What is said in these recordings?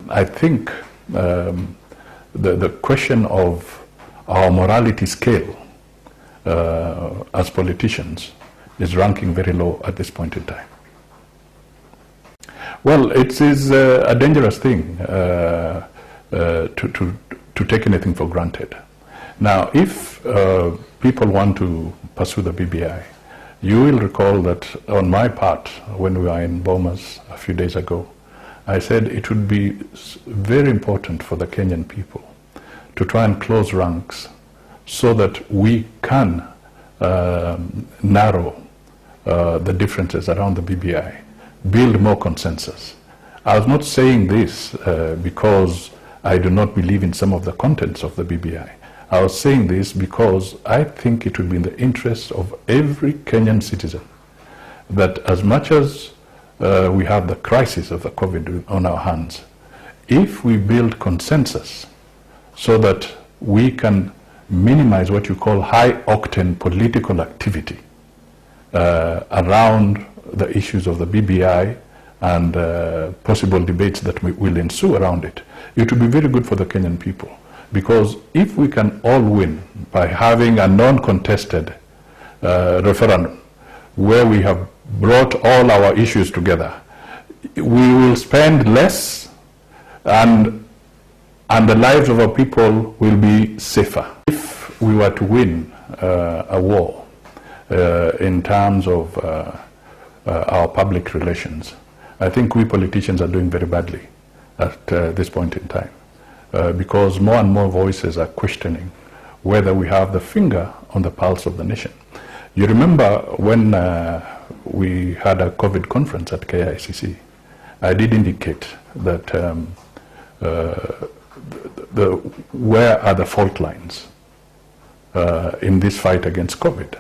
I think the question of our morality scale as politicians is ranking very low at this point in time. Well, it is a dangerous thing to take anything for granted. Now, if people want to pursue the BBI, you will recall that on my part, when we were in Bomas a few days ago, I said it would be very important for the Kenyan people to try and close ranks so that we can narrow the differences around the BBI, build more consensus. I was not saying this because I do not believe in some of the contents of the BBI. I was saying this because I think it would be in the interest of every Kenyan citizen that as much as we have the crisis of the COVID on our hands, if we build consensus so that we can minimize what you call high-octane political activity around the issues of the BBI and possible debates that will ensue around it, it will be very good for the Kenyan people. Because if we can all win by having a non-contested referendum where we have brought all our issues together, we will spend less and the lives of our people will be safer. If we were to win a war in terms of our public relations, I think we politicians are doing very badly at this point in time. Because more and more voices are questioning whether we have the finger on the pulse of the nation. You remember when we had a COVID conference at KICC, I did indicate that where are the fault lines in this fight against COVID?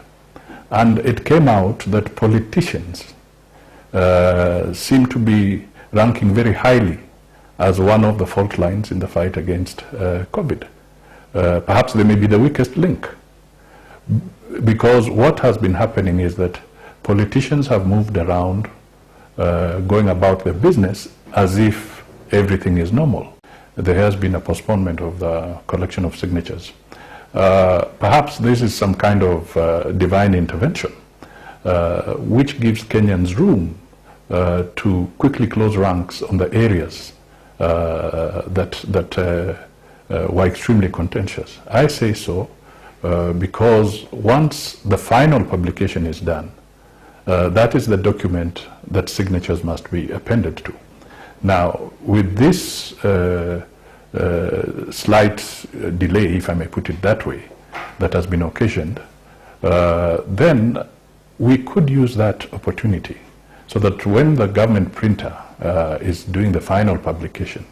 And it came out that politicians seem to be ranking very highly as one of the fault lines in the fight against COVID. Perhaps they may be the weakest link. Because what has been happening is that politicians have moved around going about their business as if everything is normal. There has been a postponement of the collection of signatures. Perhaps this is some kind of divine intervention which gives Kenyans room to quickly close ranks on the areas that were extremely contentious. I say so because once the final publication is done, that is the document that signatures must be appended to. Now, with this slight delay, if I may put it that way, that has been occasioned, then we could use that opportunity so that when the government printer is doing the final publication,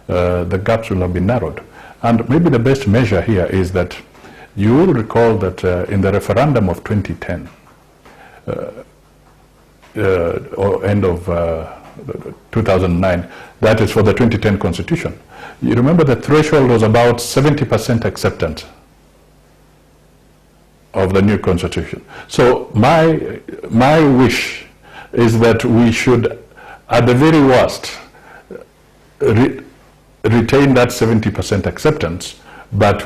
the gaps will have been narrowed. And maybe the best measure here is that you will recall that in the referendum of 2010, or end of 2009, that is for the 2010 constitution, you remember the threshold was about 70% acceptance of the new constitution. So my wish is that we should, at the very worst, retain that 70% acceptance, but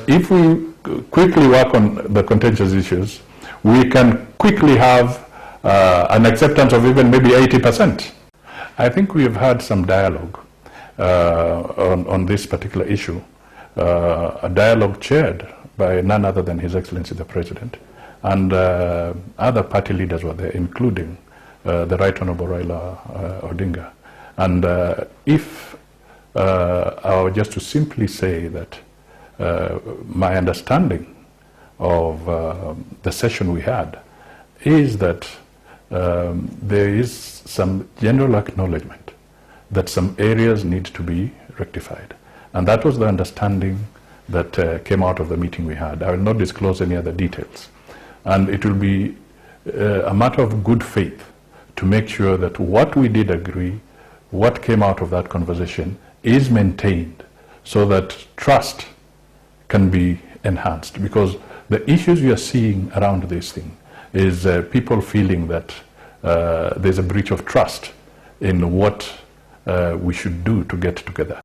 if we quickly work on the contentious issues, we can quickly have an acceptance of even maybe 80%. I think we have had some dialogue on this particular issue, a dialogue chaired by none other than His Excellency the President, and other party leaders were there, including the Right Honorable Raila Odinga. And if I were just to simply say that my understanding of the session we had is that there is some general acknowledgement that some areas need to be rectified. And that was the understanding that came out of the meeting we had. I will not disclose any other details. And it will be a matter of good faith to make sure that what we did agree, what came out of that conversation, is maintained so that trust can be enhanced. Because the issues we are seeing around this thing is people feeling that there's a breach of trust in what we should do to get together.